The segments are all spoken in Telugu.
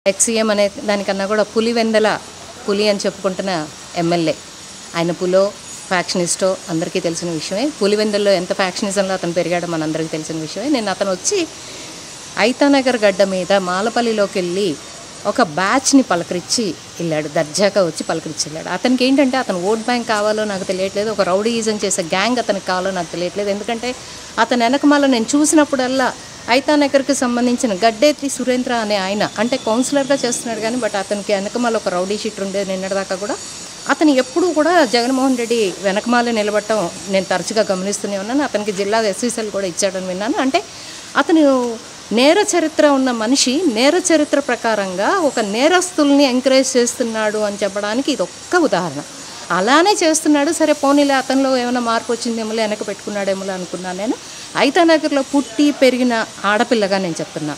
ఎక్స్‌సీఎం అనే దానికన్నా కూడా పులివెందల పులి అని చెప్పుకుంటున్న ఎమ్మెల్యే. ఆయన పులో ఫ్యాక్షనిస్టో అందరికీ తెలిసిన విషయమే. పులివెందుల్లో ఎంత ఫ్యాక్షనిజంలో అతను పెరిగాడో మనందరికీ తెలిసిన విషయమే. అతను వచ్చి ఐతానగర్ గడ్డ మీద మాలపల్లిలోకి వెళ్ళి ఒక బ్యాచ్ని పలకరించి వెళ్ళాడు. దర్జాగా వచ్చి పలకరించి వెళ్ళాడు. అతనికి ఏంటంటే అతను ఓట్ బ్యాంక్ కావాలో నాకు తెలియట్లేదు, ఒక రౌడీయిజం చేసే గ్యాంగ్ అతనికి కావాలో నాకు తెలియట్లేదు. ఎందుకంటే అతను వెనకమాల నేను చూసినప్పుడల్లా ఐతానగర్కి సంబంధించిన గడ్డేతి సురేంద్ర అనే ఆయన అంటే కౌన్సిలర్గా చేస్తున్నాడు కానీ అతనికి వెనకమాల ఒక రౌడీ షీట్ ఉండేది నిన్నటిదాకా కూడా. అతను ఎప్పుడూ కూడా జగన్మోహన్ రెడ్డి వెనకమాల నిలబడటం నేను తరచుగా గమనిస్తూనే ఉన్నాను. అతనికి జిల్లా ఎస్సీసీలు కూడా ఇచ్చాడని విన్నాను. అంటే అతను నేర చరిత్ర ఉన్న మనిషి నేర చరిత్ర ప్రకారంగా ఒక నేరస్తుల్ని ఎంకరేజ్ చేస్తున్నాడు అని చెప్పడానికి ఇది ఒక్క ఉదాహరణ. అలానే చేస్తున్నాడు. సరే పోనీలే అతనిలో ఏమైనా మార్పు వచ్చిందేమో వెనక పెట్టుకున్నాడేమో అనుకున్నాను నేను. ఐతానగర్లో పుట్టి పెరిగిన ఆడపిల్లగా నేను చెప్తున్నా,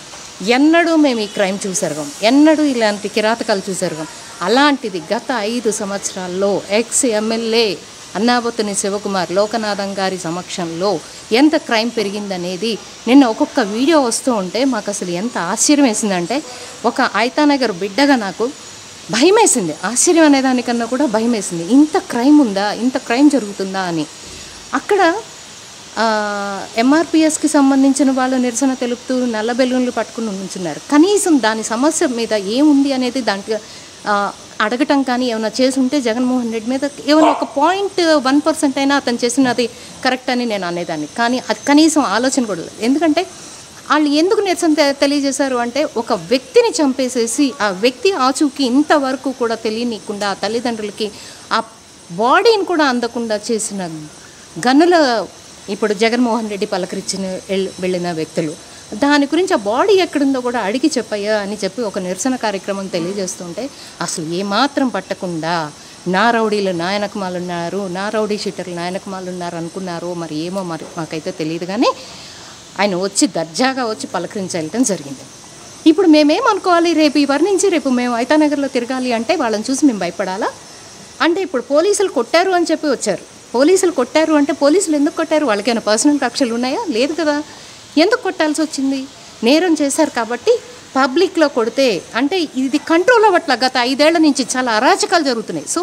ఎన్నడూ మేము ఈ క్రైమ్ చూసెరగం, ఎన్నడూ ఇలాంటి కిరాతకాలు చూసెరగం. అలాంటిది గత 5 సంవత్సరాల్లో ఎక్స్ ఎమ్మెల్యే అన్నాబొత్తుని శివకుమార్ లోకనాథం గారి సమక్షంలో ఎంత క్రైమ్ పెరిగిందనేది నిన్న ఒక్కొక్క వీడియో వస్తూ ఉంటే మాకు అసలు ఎంత ఆశ్చర్యం వేసిందంటే, ఒక ఐతానగర్ బిడ్డగా నాకు భయం వేసింది. ఆశ్చర్యం అనేదానికన్నా కూడా భయం వేసింది. ఇంత క్రైమ్ ఉందా, ఇంత క్రైమ్ జరుగుతుందా అని. అక్కడ ఎంఆర్పిఎస్కి సంబంధించిన వాళ్ళు నిరసన తెలుపుతూ నల్ల బెలూన్లు పట్టుకుని ఉంచున్నారు. కనీసం దాని సమస్య మీద ఏముంది అనేది దాంట్లో అడగటం కానీ ఏమైనా చేసి ఉంటే జగన్మోహన్ రెడ్డి మీద ఏమైనా ఒక 0.1% అయినా అతను చేసినది కరెక్ట్ అని నేను అనేదాన్ని. కానీ అది కనీసం ఆలోచన కూడా లేదు. ఎందుకంటే వాళ్ళు ఎందుకు నిరసన తెలియజేశారు అంటే, ఒక వ్యక్తిని చంపేసేసి ఆ వ్యక్తి ఆచూకీ ఇంతవరకు కూడా తెలియనీయకుండా ఆ తల్లిదండ్రులకి ఆ బాడీని కూడా అందకుండా చేసిన గనుల ఇప్పుడు జగన్మోహన్ రెడ్డి పలకరించిన వెళ్ళిన వ్యక్తులు దాని గురించి ఆ బాడీ ఎక్కడుందో కూడా అడిగి చెప్పయ్యా అని చెప్పి ఒక నిరసన కార్యక్రమం తెలియజేస్తుంటే అసలు ఏమాత్రం పట్టకుండా నా రౌడీలు నా వెనకమాలు ఉన్నారు, నా రౌడీ షీటర్లు నా వెనకమాలు ఉన్నారు అనుకున్నారో మరి ఏమో మరి మాకైతే తెలియదు. కానీ ఆయన వచ్చి దర్జాగా వచ్చి పలకరించడం జరిగింది. ఇప్పుడు మేమేమనుకోవాలి, రేపు ఇవరి నుంచి రేపు మేము ఐతానగర్లో తిరగాలి అంటే వాళ్ళని చూసి మేము భయపడాలా? అంటే ఇప్పుడు పోలీసులు కొట్టారు అని చెప్పి వచ్చారు. పోలీసులు కొట్టారు అంటే పోలీసులు ఎందుకు కొట్టారు? వాళ్ళకైనా పర్సనల్ కక్షలు ఉన్నాయా? లేదు కదా. ఎందుకు కొట్టాల్సి వచ్చింది? నేరం చేశారు కాబట్టి పబ్లిక్లో కొడితే అంటే ఇది కంట్రోల్ అవ్వట్ల. గత 5 ఏళ్ల నుంచి చాలా అరాచకాలు జరుగుతున్నాయి. సో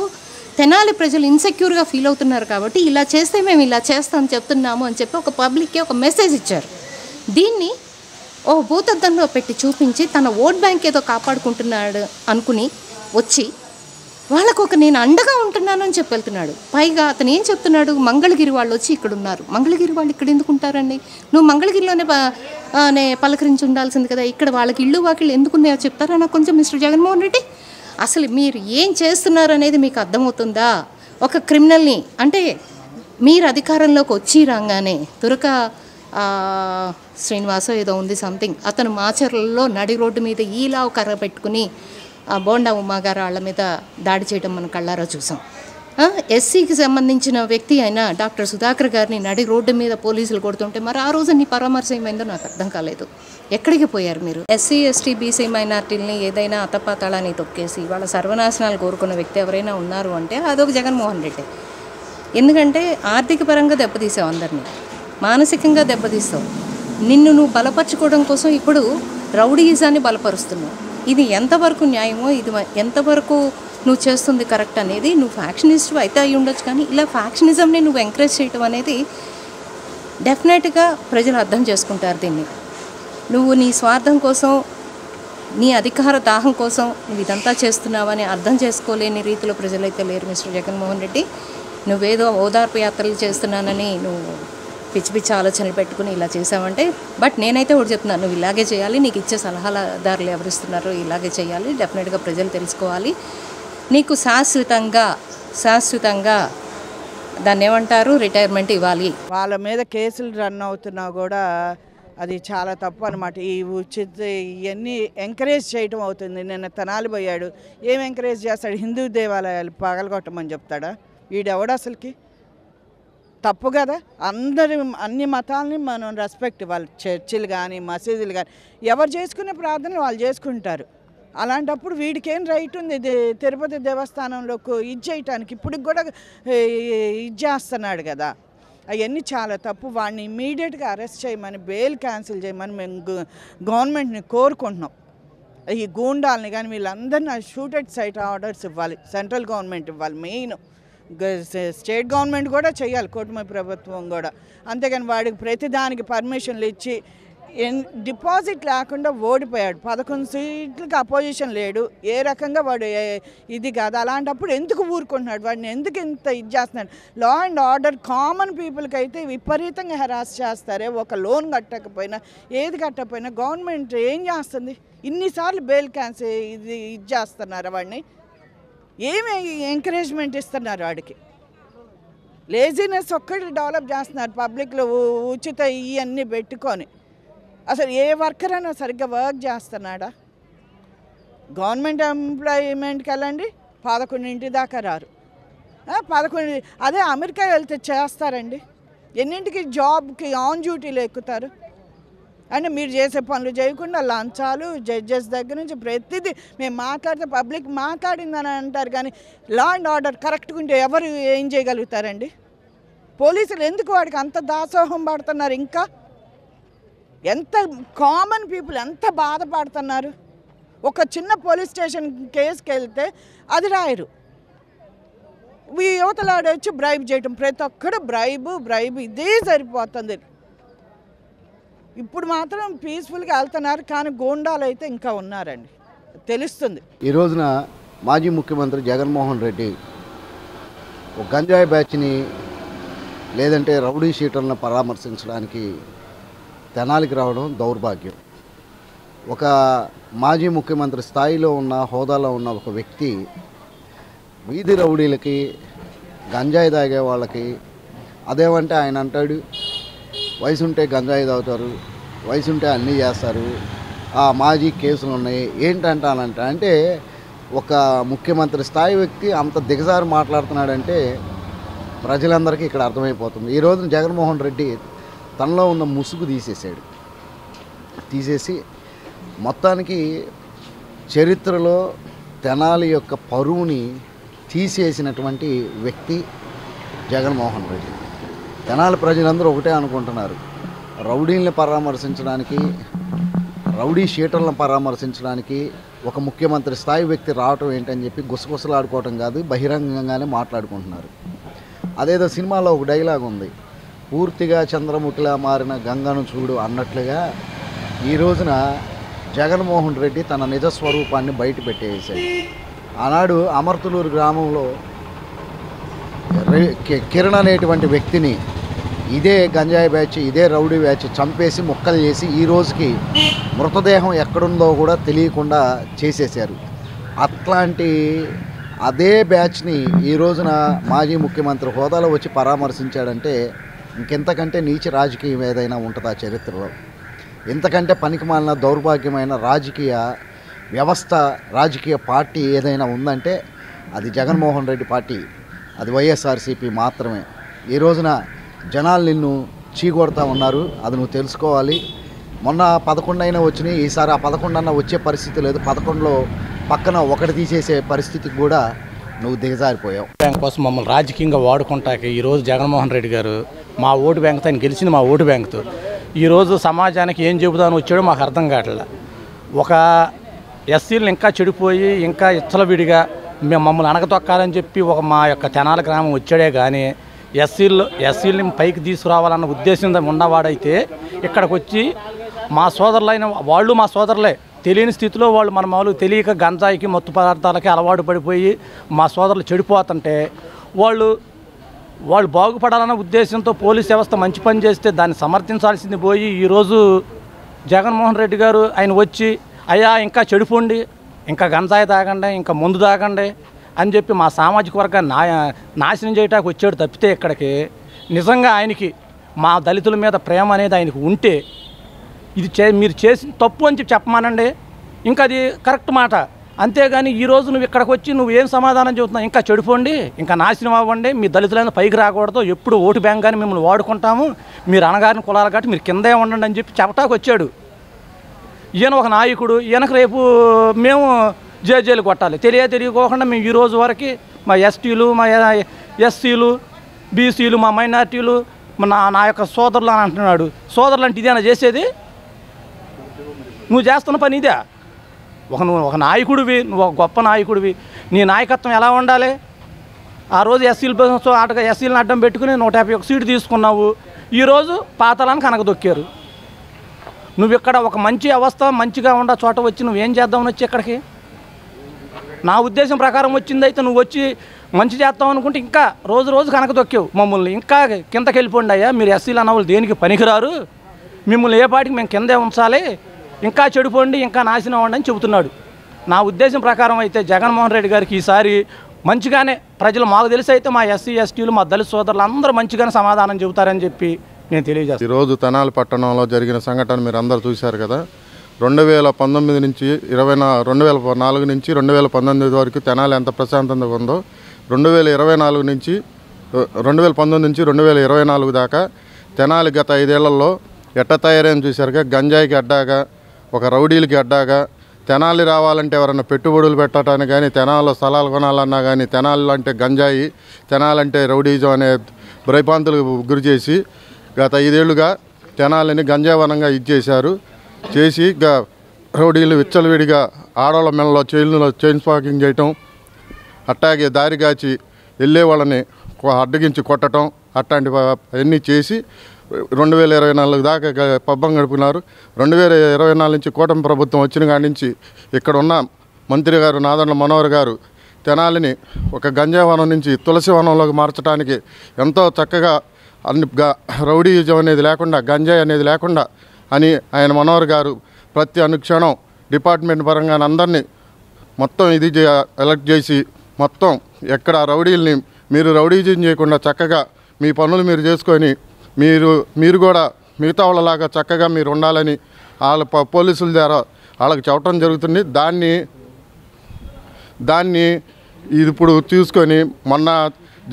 తెనాలి ప్రజలు ఇన్సెక్యూర్గా ఫీల్ అవుతున్నారు కాబట్టి ఇలా చేస్తే మేము ఇలా చేస్తాం చెప్తున్నాము అని చెప్పి ఒక పబ్లిక్కి ఒక మెసేజ్ ఇచ్చారు. దీన్ని ఓ భూతద్దంలో పెట్టి చూపించి తన ఓట్ బ్యాంక్ ఏదో కాపాడుకుంటున్నాడు అనుకుని వచ్చి వాళ్ళకు ఒక నేను అండగా ఉంటున్నాను అని చెప్పి వెళ్తున్నాడు. పైగా అతను ఏం చెప్తున్నాడు, మంగళగిరి వాళ్ళు వచ్చి ఇక్కడ ఉన్నారు. మంగళగిరి వాళ్ళు ఇక్కడ ఎందుకు ఉంటారండి? నువ్వు మంగళగిరిలోనే పలకరించి ఉండాల్సింది కదా. ఇక్కడ వాళ్ళకి ఇళ్ళు వాకిళ్ళు ఎందుకున్నాయో చెప్తారా నాకు కొంచెం మిస్టర్ జగన్మోహన్ రెడ్డి? అసలు మీరు ఏం చేస్తున్నారు అనేది మీకు అర్థమవుతుందా? ఒక క్రిమినల్ని అంటే మీరు అధికారంలోకి వచ్చి రాగానే తురక శ్రీనివాసో ఏదో ఉంది సంథింగ్, అతను మాచర్లలో నడి రోడ్డు మీద ఈలా కర్ర పెట్టుకుని బోండా ఉమాగారు వాళ్ళ మీద దాడి చేయడం మనం కళ్ళారా చూసాం. ఎస్సీకి సంబంధించిన వ్యక్తి అయిన డాక్టర్ సుధాకర్ గారిని నడి రోడ్డు మీద పోలీసులు కొడుతుంటే మరి ఆ రోజు నీ పరామర్శ ఏమైందో నాకు అర్థం కాలేదు. ఎక్కడికి పోయారు మీరు? ఎస్సీ ఎస్టీ బీసీ మైనార్టీలని ఏదైనా అతపాతాళాన్ని తొక్కేసి వాళ్ళ సర్వనాశనాలు కోరుకున్న వ్యక్తి ఎవరైనా ఉన్నారు అంటే అదొక జగన్మోహన్ రెడ్డి. ఎందుకంటే ఆర్థిక పరంగా దెబ్బతీసావు, అందరినీ మానసికంగా దెబ్బతీస్తావు. నిన్ను నువ్వు బలపరచుకోవడం కోసం ఇప్పుడు రౌడీయిజాన్ని బలపరుస్తున్నావు. ఇది ఎంతవరకు న్యాయమో, ఇది ఎంతవరకు నువ్వు చేస్తుంది కరెక్ట్ అనేది, నువ్వు ఫ్యాక్షనిస్ట్ అయితే అయి ఉండొచ్చు కానీ ఇలా ఫ్యాక్షనిజంని నువ్వు ఎంకరేజ్ చేయటం అనేది డెఫినెట్గా ప్రజలు అర్థం చేసుకుంటారు. దీన్ని నువ్వు నీ స్వార్థం కోసం, నీ అధికార దాహం కోసం నువ్వు ఇదంతా చేస్తున్నావని అర్థం చేసుకోలేని రీతిలో ప్రజలైతే లేరు మిస్టర్ జగన్మోహన్ రెడ్డి. నువ్వేదో ఓదార్పు యాత్రలు చేస్తున్నానని నువ్వు పిచ్చి పిచ్చి ఆలోచనలు పెట్టుకుని ఇలా చేసావంటే, బట్ నేనైతే ఒకటి చెప్తున్నాను, నువ్వు ఇలాగే చేయాలి. నీకు ఇచ్చే సలహాదారులు ఎవరిస్తున్నారో ఇలాగే చేయాలి. డెఫినెట్గా ప్రజలు తెలుసుకోవాలి. నీకు శాశ్వతంగా దాన్ని ఏమంటారు, రిటైర్మెంట్ ఇవ్వాలి. వాళ్ళ మీద కేసులు రన్ అవుతున్నా కూడా అది చాలా తప్పు అనమాట. ఈ ఉచిత ఇవన్నీ ఎంకరేజ్ చేయటం అవుతుంది. నిన్న తెనాలి పోయాడు, ఏం ఎంకరేజ్ చేస్తాడు? హిందూ దేవాలయాలు పగలగొట్టమని చెప్తాడా? వీడెవడు అసలుకి? తప్పు కదా. అన్ని మతాలని మనం రెస్పెక్ట్ ఇవ్వాలి. చర్చిలు కానీ మసీదులు కానీ ఎవరు చేసుకునే ప్రార్థనలు వాళ్ళు చేసుకుంటారు. అలాంటప్పుడు వీడికేం రైట్ ఉంది తిరుపతి దేవస్థానంలోకి ఇది చేయటానికి? ఇప్పటికి కూడా ఇది చేస్తున్నాడు కదా. అవన్నీ చాలా తప్పు. వాడిని ఇమ్మీడియట్గా అరెస్ట్ చేయమని, బెయిల్ క్యాన్సిల్ చేయమని మేము గవర్నమెంట్ని కోరుకుంటున్నాం. ఈ గూండాలని కానీ వీళ్ళందరినీ షూటెడ్ సైట్ ఆర్డర్స్ ఇవ్వాలి, సెంట్రల్ గవర్నమెంట్ ఇవ్వాలి, మెయిన్ స్టేట్ గవర్నమెంట్ కూడా చేయాలి, కూటమి ప్రభుత్వం కూడా. అంతేగాని వాడికి ప్రతిదానికి పర్మిషన్లు ఇచ్చి డిపాజిట్ లేకుండా ఓడిపోయాడు, 11 సీట్లకి అపోజిషన్ లేడు, ఏ రకంగా వాడు ఇది కాదు. అలాంటప్పుడు ఎందుకు ఊరుకుంటున్నాడు, వాడిని ఎందుకు ఇంత ఇది చేస్తున్నాడు? లా అండ్ ఆర్డర్ కామన్ పీపుల్కి అయితే విపరీతంగా హెరాస్ చేస్తారే. ఒక లోన్ కట్టకపోయినా ఏది కట్టకపోయినా గవర్నమెంట్ ఏం చేస్తుంది? ఇన్నిసార్లు బెయిల్ క్యాన్సిల్ ఇది చేస్తున్నారు వాడిని, ఏమి ఎంకరేజ్మెంట్ ఇస్తున్నారు వాడికి? లేజినెస్ ఒక్కటి డెవలప్ చేస్తున్నారు పబ్లిక్లో, ఉచిత ఇవన్నీ పెట్టుకొని. అసలు ఏ వర్కర్ అయినా సరిగ్గా వర్క్ చేస్తున్నాడా? గవర్నమెంట్ ఎంప్లాయ్మెంట్కి వెళ్ళండి, 11 దాకా రారు. 11 అదే అమెరికా వెళ్తే చేస్తారండి. ఎన్నింటికి జాబ్కి ఆన్ డ్యూటీలు ఎక్కుతారు? అంటే మీరు చేసే పనులు చేయకుండా లంచాలు, జడ్జెస్ దగ్గర నుంచి ప్రతిదీ మేము మాట్లాడితే పబ్లిక్ మాట్లాడిందని అంటారు, కానీ లా అండ్ ఆర్డర్ కరెక్ట్గా ఉంటే ఎవరు ఏం చేయగలుగుతారండి? పోలీసులు ఎందుకు వాడికి అంత దాసోహం పడుతున్నారు? ఇంకా ఎంత కామన్ పీపుల్ ఎంత బాధపడుతున్నారు? ఒక చిన్న పోలీస్ స్టేషన్ కేసుకి వెళ్తే అది రాయరు, యువతలాడు వచ్చి బ్రైబ్ చేయటం, ప్రతి ఒక్కడు బ్రైబ్ ఇదే సరిపోతుంది. ఇప్పుడు మాత్రం పీస్ఫుల్గా వెళ్తున్నారు, కానీ గూండాలు అయితే ఇంకా ఉన్నారండి, తెలుస్తుంది. ఈ రోజున మాజీ ముఖ్యమంత్రి జగన్మోహన్ రెడ్డి ఒక గంజాయి బ్యాచ్ని లేదంటే రౌడీ షీటర్లను పరామర్శించడానికి తెనాలికి రావడం దౌర్భాగ్యం. ఒక మాజీ ముఖ్యమంత్రి స్థాయిలో ఉన్న హోదాలో ఉన్న ఒక వ్యక్తి వీధి రౌడీలకి, గంజాయి తాగే వాళ్ళకి, అదేమంటే ఆయన అంటాడు వయసు ఉంటే గంజాయి తాగుతారు, వయసు ఉంటే అన్నీ చేస్తారు, ఆ మాజీ కేసులు ఉన్నాయి ఏంటంటానంట. అంటే ఒక ముఖ్యమంత్రి స్థాయి వ్యక్తి అంత దిగజారి మాట్లాడుతున్నాడంటే ప్రజలందరికీ ఇక్కడ అర్థమైపోతుంది. ఈ రోజున జగన్మోహన్ రెడ్డి తనలో ఉన్న ముసుగు తీసేసి మొత్తానికి చరిత్రలో తెనాలి యొక్క పరువుని తీసేసినటువంటి వ్యక్తి జగన్మోహన్ రెడ్డి. తెనాలి ప్రజలందరూ ఒకటే అనుకుంటున్నారు, రౌడీల్ని పరామర్శించడానికి, రౌడీ షీటర్లను పరామర్శించడానికి ఒక ముఖ్యమంత్రి స్థాయి వ్యక్తి రావటం ఏంటని చెప్పి గుసగుసలాడుకోవటం కాదు, బహిరంగంగానే మాట్లాడుకుంటున్నారు. అదేదో సినిమాలో ఒక డైలాగ్ ఉంది, పూర్తిగా చంద్రముఖిలా మారిన గంగను చూడు అన్నట్లుగా ఈ రోజున జగన్మోహన్ రెడ్డి తన నిజస్వరూపాన్ని బయట పెట్టేసాడు. ఆనాడు అమర్తులూరు గ్రామంలో కిరణ్ అనేటువంటి వ్యక్తిని ఇదే గంజాయి బ్యాచ్, ఇదే రౌడీ బ్యాచ్ చంపేసి ముక్కలు చేసి ఈ రోజుకి మృతదేహం ఎక్కడుందో కూడా తెలియకుండా చేసేశారు. అట్లాంటి అదే బ్యాచ్ని ఈ రోజున మాజీ ముఖ్యమంత్రి హోదాలో వచ్చి పరామర్శించాడంటే ఇంకెంతకంటే నీచ రాజకీయం ఏదైనా ఉంటుందా చరిత్రలో? ఇంతకంటే పనికిమాలిన దౌర్భాగ్యమైన రాజకీయ వ్యవస్థ, రాజకీయ పార్టీ ఏదైనా ఉందంటే అది జగన్మోహన్ రెడ్డి పార్టీ, అది వైఎస్ఆర్సీపీ మాత్రమే. ఈ రోజున జనాలు నిన్ను చీకొడతా ఉన్నారు, అది నువ్వు తెలుసుకోవాలి. మొన్న 11 అయినా వచ్చినాయి, ఈసారి ఆ 11 అన్న వచ్చే పరిస్థితి లేదు. 11లో పక్కన ఒకటి తీసేసే పరిస్థితికి కూడా నువ్వు దిగజారిపోయావు. బ్యాంక్ కోసం మమ్మల్ని రాజకీయంగా వాడుకుంటాకి ఈరోజు జగన్మోహన్ రెడ్డి గారు మా ఓటు బ్యాంక్తో ఆయన గెలిచింది, మా ఓటు బ్యాంక్తో ఈరోజు సమాజానికి ఏం చెబుదాని వచ్చాడో మాకు అర్థం కావట్లేదు. ఒక ఎస్సీలను ఇంకా చెడిపోయి ఇంకా ఇచ్చలవిడిగా మేము మమ్మల్ని అణగతొక్కాలని చెప్పి ఒక మా యొక్క తెనాలి గ్రామం వచ్చాడే కానీ ఎస్సీలని పైకి తీసుకురావాలన్న ఉద్దేశం ఉన్నవాడైతే ఇక్కడికి వచ్చి మా సోదరులైన వాళ్ళు మా సోదరులే తెలియని స్థితిలో వాళ్ళు మన మామూలు తెలియక గంజాయికి మత్తు పదార్థాలకి అలవాటు పడిపోయి మా సోదరులు చెడిపోతుంటే వాళ్ళు బాగుపడాలన్న ఉద్దేశంతో పోలీస్ వ్యవస్థ మంచి పని చేస్తే దాన్ని సమర్థించాల్సింది పోయి ఈరోజు జగన్మోహన్ రెడ్డి గారు ఆయన వచ్చి అయ్యా ఇంకా చెడిపోండి, ఇంకా గంజాయి తాగండి, ఇంకా మందు తాగండి అని చెప్పి మా సామాజిక వర్గాన్ని నాశనం చేయడానికి వచ్చాడు తప్పితే ఇక్కడికి నిజంగా ఆయనకి మా దళితుల మీద ప్రేమ అనేది ఆయనకు ఉంటే ఇది మీరు చేసిన తప్పు అని చెప్పమానండి, ఇంకా అది కరెక్ట్ మాట. అంతేగాని ఈరోజు నువ్వు ఇక్కడికి వచ్చి నువ్వు ఏం సమాధానం చెబుతున్నావు, ఇంకా చెడిపోండి, ఇంకా నాశనం అవ్వండి, మీ దళితులైన పైకి రాకూడదు, ఎప్పుడు ఓటు బ్యాంక్ కానీ మిమ్మల్ని వాడుకుంటాము, మీరు అనగారిన కులాలు కాబట్టి మీరు కిందే ఉండండి అని చెప్పి చెప్పటానికి వచ్చాడు. ఈయన ఒక నాయకుడు, ఈయనకు రేపు మేము జేజేలు కొట్టాలి, తెలియకోకుండా మేము ఈ రోజు వరకు మా ఎస్టీలు, మా ఎస్సీలు, బీసీలు, మా మైనార్టీలు, నా యొక్క సోదరులు అని అంటున్నాడు. సోదరులు అంటే ఇదేనా చేసేది? నువ్వు చేస్తున్న పని ఇదే? నువ్వు ఒక నాయకుడివి, నువ్వు ఒక గొప్ప నాయకుడివి, నీ నాయకత్వం ఎలా ఉండాలి? ఆ రోజు ఎస్సీలను అడ్డం పెట్టుకుని 151 సీటు తీసుకున్నావు. ఈరోజు పాతాళానికి కనకదొక్కారు. నువ్వు ఇక్కడ ఒక మంచి అవస్థ మంచిగా ఉన్న చోట వచ్చి నువ్వేం చేద్దామని వచ్చి ఇక్కడికి? నా ఉద్దేశం ప్రకారం వచ్చిందైతే నువ్వు వచ్చి మంచి చేస్తావు అనుకుంటే ఇంకా రోజు కనకదొక్కావు మమ్మల్ని. ఇంకా కిందకి వెళ్ళిపోండి అయ్యా, మీరు ఎస్సీలు అన్న వాళ్ళు దేనికి పనికిరారు, మిమ్మల్ని ఏ పాటికి మేము కిందే ఉంచాలి, ఇంకా చెడిపోండి, ఇంకా నాశనం అవ్వండి అని చెబుతున్నాడు. నా ఉద్దేశం ప్రకారం అయితే జగన్మోహన్ రెడ్డి గారికి ఈసారి మంచిగానే ప్రజలు, మాకు తెలిసి అయితే మా ఎస్సీ ఎస్టీలు మా దళిత సోదరులు అందరూ మంచిగానే సమాధానం చెబుతారని చెప్పి నేను తెలియజేస్తాను. ఈరోజు తెనాలి పట్టణంలో జరిగిన సంఘటన మీరు అందరూ చూశారు కదా. 2019 నుంచి 2004 నుంచి 2019 వరకు తెనాలి ఎంత ప్రశాంతంగా ఉందో 2019 నుంచి 2024 దాకా తెనాలి గత 5 ఏళ్లలో ఎట్ట తయారైన చూశారుగా. గంజాయికి అడ్డాగా, ఒక రౌడీలకి అడ్డాగా, తెనాలి రావాలంటే ఎవరైనా పెట్టుబడులు పెట్టడానికి కానీ, తెనాలిలో స్థలాలు కొనాలన్నా కానీ, తెనాలి అంటే గంజాయి, తెనాలి అంటే రౌడీజం అనే భయపాంతులకు గురి చేసి గత 5 ఏళ్లుగా తెనాలిని గంజావనంగా ఇచ్చేశారు. చేసి రౌడీలు విచ్చలవిడిగా ఆడవాళ్ళ మెడలో చైన్ స్పాకింగ్ చేయటం, అట్టాగే దారిగాచి వెళ్ళే వాళ్ళని అడ్డగించి కొట్టడం, అట్లాంటి అవన్నీ చేసి 2024 దాకా పబ్బం గడుపుకున్నారు. 2024 నుంచి కూటమి ప్రభుత్వం వచ్చిన కాడి నుంచి ఇక్కడ ఉన్న మంత్రి గారు నాదెండ్ల మనోహర్ గారు తెనాలిని ఒక గంజావనం నుంచి తులసి వనంలోకి మార్చడానికి ఎంతో చక్కగా అన్ని రౌడీజం అనేది లేకుండా, గంజాయి అనేది లేకుండా అని ఆయన మనోహర్ గారు ప్రతి అనుక్షణం డిపార్ట్మెంట్ పరంగా అందరినీ మొత్తం ఇది ఎలక్ట్ చేసి మొత్తం ఎక్కడ రౌడీల్ని మీరు రౌడీజం చేయకుండా చక్కగా మీ పనులు మీరు చేసుకొని మీరు కూడా మిగతా వాళ్ళలాగా చక్కగా మీరు ఉండాలని వాళ్ళ పోలీసుల ద్వారా వాళ్ళకి చెప్పడం జరుగుతుంది. దాన్ని ఇది ఇప్పుడు చూసుకొని మొన్న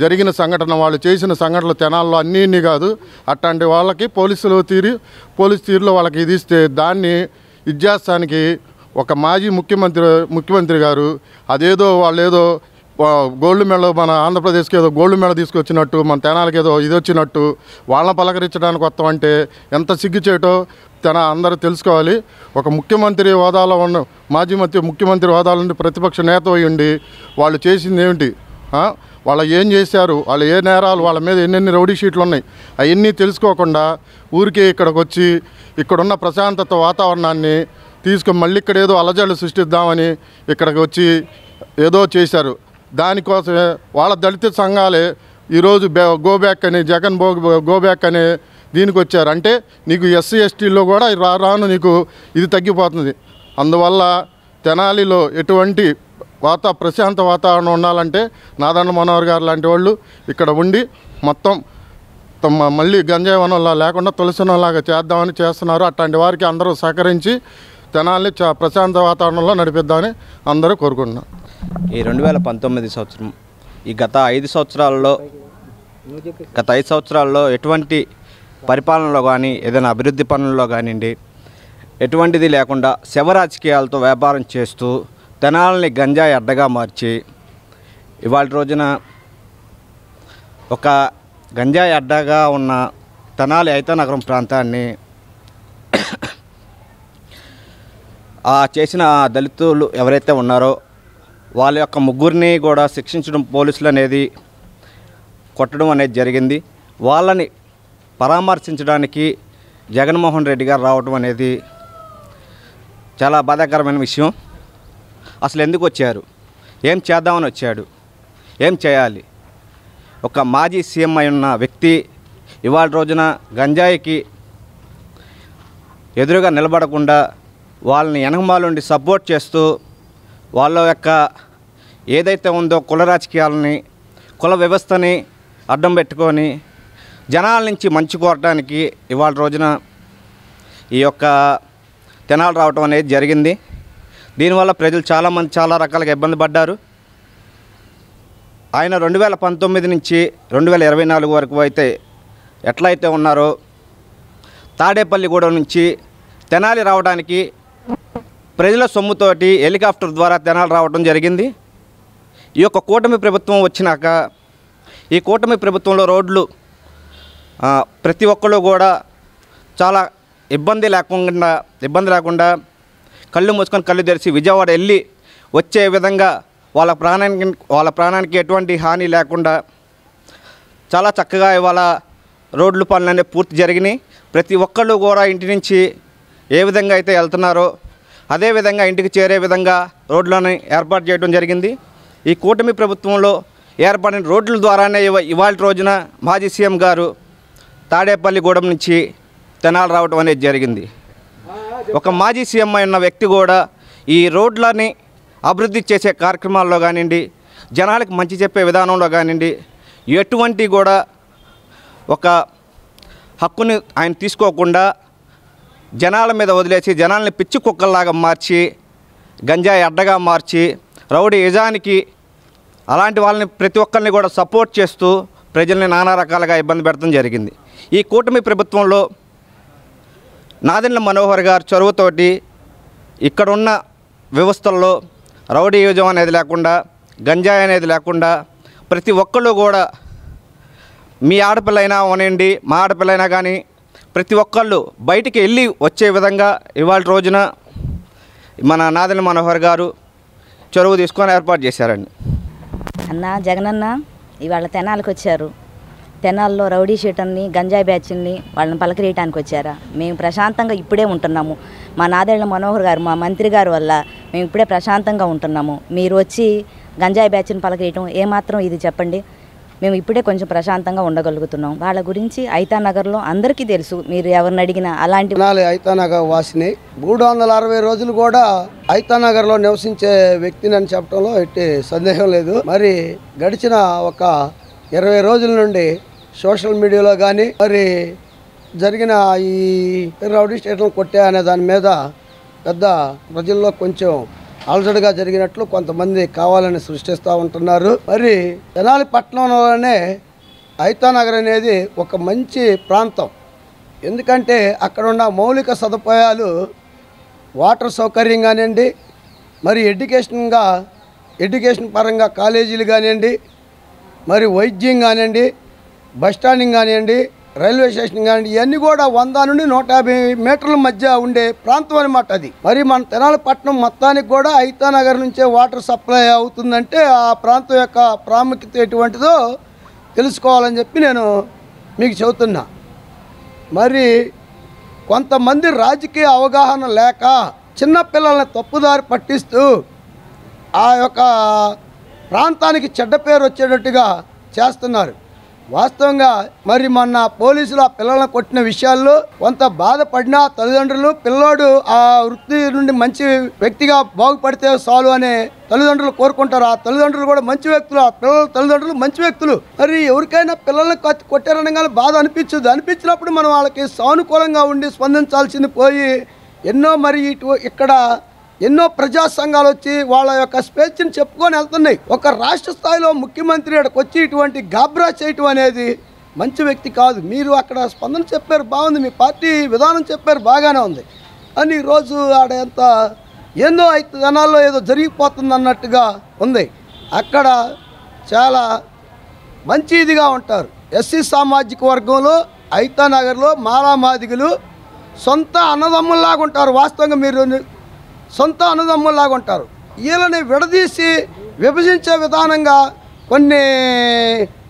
జరిగిన సంఘటన, వాళ్ళు చేసిన సంఘటనలు తెనాల్లో అన్నీ కాదు, అట్లాంటి వాళ్ళకి పోలీస్ తీరులో వాళ్ళకి ఇది ఇస్తే దాన్ని ఇచ్చేస్తానికి ఒక మాజీ ముఖ్యమంత్రి గారు అదేదో వాళ్ళేదో గోల్డ్ మెడల్ మన ఆంధ్రప్రదేశ్కి ఏదో గోల్డ్ మెడల్ తీసుకొచ్చినట్టు, మన తెనాలకి ఏదో ఇది వచ్చినట్టు వాళ్ళని పలకరించడానికి వస్తామంటే ఎంత సిగ్గుచేటో అందరూ తెలుసుకోవాలి. ఒక ముఖ్యమంత్రి హోదాలో ఉన్న ముఖ్యమంత్రి హోదాలో నుండి ప్రతిపక్ష నేత అయ్యండి వాళ్ళు చేసింది ఏమిటి, వాళ్ళు ఏం చేశారు, వాళ్ళు ఏ నేరాలు, వాళ్ళ మీద ఎన్నెన్ని రౌడీ షీట్లు ఉన్నాయి అవన్నీ తెలుసుకోకుండా ఊరికే ఇక్కడికి వచ్చి ఇక్కడున్న ప్రశాంతత వాతావరణాన్ని తీసుకొని మళ్ళీ ఇక్కడ ఏదో అలజడులు సృష్టిద్దామని ఇక్కడికి వచ్చి ఏదో చేశారు. దానికోసమే వాళ్ళ దళిత సంఘాలే ఈరోజు గోబ్యాక్ అని గోబ్యాక్ అనే దీనికి వచ్చారు. అంటే నీకు ఎస్సీ ఎస్టీల్లో కూడా రాను నీకు ఇది తగ్గిపోతుంది. అందువల్ల తెనాలిలో ఎటువంటి ప్రశాంత వాతావరణం ఉండాలంటే నాదెండ్ల మనోహర్ గారు లాంటి వాళ్ళు ఇక్కడ ఉండి మొత్తం మళ్ళీ గంజాయి వనంలా లేకుండా తులసి వనంలాగా చేద్దామని చేస్తున్నారు. అట్లాంటి వారికి అందరూ సహకరించి తెనాలిని ప్రశాంత వాతావరణంలో నడిపిద్దామని అందరూ కోరుకుంటున్నారు. ఈ 2019 సంవత్సరం ఈ గత 5 సంవత్సరాల్లో ఎటువంటి పరిపాలనలో కానీ ఏదైనా అభివృద్ధి పనుల్లో కానివ్వండి ఎటువంటిది లేకుండా శవ రాజకీయాలతో వ్యాపారం చేస్తూ తెనాలిని గంజాయి అడ్డగా మార్చి ఇవాళ రోజున ఒక గంజాయి అడ్డగా ఉన్న తెనాలి ఐతానగరం ప్రాంతాన్ని చేసిన దళితులు ఎవరైతే ఉన్నారో వాళ్ళ యొక్క ముగ్గురిని కూడా శిక్షించడం, పోలీసులు అనేది కొట్టడం అనేది జరిగింది. వాళ్ళని పరామర్శించడానికి జగన్మోహన్ రెడ్డి గారు రావడం అనేది చాలా బాధాకరమైన విషయం. అసలు ఎందుకు వచ్చారు, ఏం చేద్దామని వచ్చాడు, ఏం చేయాలి? ఒక మాజీ సీఎం అయి ఉన్న వ్యక్తి ఇవాళ రోజున గంజాయికి ఎదురుగా నిలబడకుండా వాళ్ళని వెనకమాలుండి సపోర్ట్ చేస్తూ వాళ్ళ యొక్క ఏదైతే ఉందో కుల రాజకీయాలని, కుల వ్యవస్థని అడ్డం పెట్టుకొని జనాల నుంచి మంచి కోరడానికి ఇవాళ రోజున ఈ యొక్క తెనాలి రావటం అనేది జరిగింది. దీనివల్ల ప్రజలు చాలామంది చాలా రకాలుగా ఇబ్బంది పడ్డారు. ఆయన 2019 నుంచి 2024 వరకు అయితే ఎట్లయితే ఉన్నారో తాడేపల్లిగూడెం నుంచి తెనాలి రావడానికి ప్రజల సొమ్ముతోటి హెలికాప్టర్ ద్వారా తెనాలి రావడం జరిగింది. ఈ యొక్క కూటమి ప్రభుత్వం వచ్చినాక ఈ కూటమి ప్రభుత్వంలో రోడ్లు ప్రతి ఒక్కళ్ళు కూడా చాలా ఇబ్బంది లేకుండా కళ్ళు మూసుకొని కళ్ళు తెరిచి విజయవాడ వెళ్ళి వచ్చే విధంగా వాళ్ళ ప్రాణానికి ఎటువంటి హాని లేకుండా చాలా చక్కగా ఇవాళ రోడ్లు పనులన్నీ పూర్తి జరిగినాయి. ప్రతి ఒక్కళ్ళు కూడా ఇంటి నుంచి ఏ విధంగా అయితే వెళ్తున్నారో అదే విధంగా ఇంటికి చేరే విధంగా రోడ్లను ఏర్పాటు చేయడం జరిగింది. ఈ కూటమి ప్రభుత్వంలో ఏర్పడిన రోడ్ల ద్వారానే ఇవాళ రోజున మాజీ సీఎం గారు తాడేపల్లిగూడెం నుంచి తెనాలి రావడం అనేది జరిగింది. ఒక మాజీ సీఎం అయిన వ్యక్తి కూడా ఈ రోడ్లని అభివృద్ధి చేసే కార్యక్రమాల్లో కానివ్వండి, జనాలకు మంచి చెప్పే విధానంలో కానివ్వండి, ఎటువంటి కూడా ఒక హక్కుని ఆయన తీసుకోకుండా జనాల మీద వదిలేసి జనాల్ని పిచ్చి కుక్కల్లాగా మార్చి గంజాయి అడ్డగా మార్చి రౌడీ యజానికి అలాంటి వాళ్ళని ప్రతి ఒక్కరిని కూడా సపోర్ట్ చేస్తూ ప్రజల్ని నానా రకాలుగా ఇబ్బంది పెడతాం జరిగింది. ఈ కూటమి ప్రభుత్వంలో నాదెండ్ల మనోహర్ గారు చొరవతోటి ఇక్కడున్న వ్యవస్థల్లో రౌడీ యుజం అనేది లేకుండా, గంజాయి అనేది లేకుండా ప్రతి ఒక్కళ్ళు కూడా మీ ఆడపిల్లైనా అవనండి, మా ఆడపిల్లైనా కానీ ప్రతి ఒక్కళ్ళు బయటికి వెళ్ళి వచ్చే విధంగా ఇవాళ రోజున మన నాదెండ్ల మనోహర్ గారు చొరవ తీసుకొని ఏర్పాటు చేశారండి. అన్న జగనన్న ఇవాళ తెనాలకు వచ్చారు. తెనాల్లో రౌడీ షీటర్ని గంజాయి బ్యాచ్ని వాళ్ళని పలకరీయటానికి వచ్చారా? మేము ప్రశాంతంగా ఇప్పుడే ఉంటున్నాము. మా నాదెండ్ల మనోహర్ గారు, మా మంత్రి గారు వల్ల మేము ఇప్పుడే ప్రశాంతంగా ఉంటున్నాము. మీరు వచ్చి గంజాయి బ్యాచ్ని పలకరీయటం ఏమాత్రం ఇది చెప్పండి. మేము ఇప్పుడే కొంచెం ప్రశాంతంగా ఉండగలుగుతున్నాం. వాళ్ళ గురించి ఐతానగర్లో అందరికీ తెలుసు, మీరు ఎవరిని అడిగినా. అలాంటి ఐతానగర్ వాసిని 360 రోజులు కూడా ఐతానగర్లో నివసించే వ్యక్తిని అని చెప్పడంలో ఎట్టి సందేహం లేదు. మరి గడిచిన ఒక 20 రోజుల నుండి సోషల్ మీడియాలో కానీ మరి జరిగిన ఈ రౌడీ స్టేట్లను కొట్టే అనే దాని మీద పెద్ద ప్రజల్లో కొంచెం అలజడిగా జరిగినట్లు కొంతమంది కావాలని సృష్టిస్తూ ఉంటున్నారు. మరి తెనాలి పట్టణంలోనే ఐతానగర్ అనేది ఒక మంచి ప్రాంతం. ఎందుకంటే అక్కడ ఉన్న మౌలిక సదుపాయాలు, వాటర్ సౌకర్యం కానివ్వండి, మరి ఎడ్యుకేషన్ పరంగా కాలేజీలు కానివ్వండి, మరి వైద్యం కానివ్వండి, బస్టాండింగ్ కానివ్వండి, రైల్వే స్టేషన్ కానివ్వండి, ఇవన్నీ కూడా 100 నుండి 150 మీటర్ల మధ్య ఉండే ప్రాంతం అనమాట అది. మరి మన తెనాలి పట్టణం మొత్తానికి కూడా ఐతానగర్ నుంచే వాటర్ సప్లై అవుతుందంటే ఆ ప్రాంతం యొక్క ప్రాముఖ్యత ఎటువంటిదో తెలుసుకోవాలని చెప్పి నేను మీకు చెబుతున్నా. మరి కొంతమంది రాజకీయ అవగాహన లేక చిన్నపిల్లల్ని తప్పుదారి పట్టిస్తూ ఆ యొక్క ప్రాంతానికి చెడ్డ పేరు వచ్చేటట్టుగా చేస్తున్నారు. వాస్తవంగా మరి మొన్న పోలీసులు ఆ పిల్లలను కొట్టిన విషయాల్లో కొంత బాధపడినా తల్లిదండ్రులు పిల్లోడు ఆ వృత్తి నుండి మంచి వ్యక్తిగా బాగుపడితే చాలు అనే తల్లిదండ్రులు కోరుకుంటారు. ఆ తల్లిదండ్రులు కూడా మంచి వ్యక్తులు, ఆ పిల్లల తల్లిదండ్రులు మంచి వ్యక్తులు. మరి ఎవరికైనా పిల్లల్ని కొట్టారనగానే బాధ అనిపించినప్పుడు మనం వాళ్ళకి సానుకూలంగా ఉండి స్పందించాల్సింది పోయి ఎన్నో మరి ఇక్కడ ఎన్నో ప్రజా సంఘాలు వచ్చి వాళ్ళ యొక్క స్వేచ్ఛను చెప్పుకొని వెళ్తున్నాయి. ఒక రాష్ట్ర స్థాయిలో ముఖ్యమంత్రి అక్కడికి వచ్చి ఇటువంటి గాబ్రా చేయటం అనేది మంచి వ్యక్తి కాదు. మీరు అక్కడ స్పందన చెప్పారు, బాగుంది, మీ పార్టీ విధానం చెప్పారు, బాగానే ఉంది. అని ఈరోజు ఆడంత ఏందో 5 జనాల్లో ఏదో జరిగిపోతుంది అన్నట్టుగా ఉంది. అక్కడ చాలా మంచి ఇదిగా ఉంటారు. ఎస్సీ సామాజిక వర్గంలో ఐతానగర్లో మాలామాదిగులు సొంత అన్నదమ్ముల్లాగా ఉంటారు. వాస్తవంగా మీరు సొంత అన్నదమ్ముల్లాగా ఉంటారు. వీళ్ళని విడదీసి విభజించే విధానంగా కొన్ని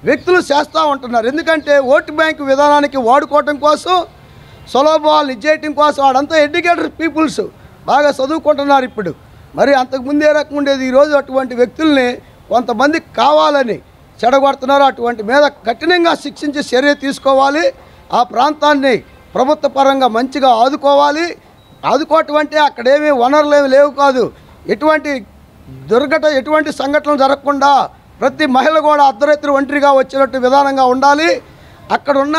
వ్యక్తులు చేస్తూ ఉంటున్నారు. ఎందుకంటే ఓటు బ్యాంకు విధానానికి వాడుకోవటం కోసం, సులభాలు ఇచ్చేయటం కోసం. వాడంతా ఎడ్యుకేటెడ్ పీపుల్స్, బాగా చదువుకుంటున్నారు ఇప్పుడు. మరి అంతకుముందు ఏ రకం ఉండేది. ఈరోజు అటువంటి వ్యక్తుల్ని కొంతమంది కావాలని చెడగొడుతున్నారు. అటువంటి మీద కఠినంగా శిక్షించి చర్య తీసుకోవాలి. ఆ ప్రాంతాన్ని ప్రభుత్వ పరంగా మంచిగా ఆదుకోవాలి. ఆదుకోవటం అంటే అక్కడేమీ వనరులు ఏమి లేవు కాదు. ఎటువంటి సంఘటనలు జరగకుండా ప్రతి మహిళ కూడా అర్ధరాత్రి ఒంటరిగా వచ్చినట్టు విధానంగా ఉండాలి. అక్కడున్న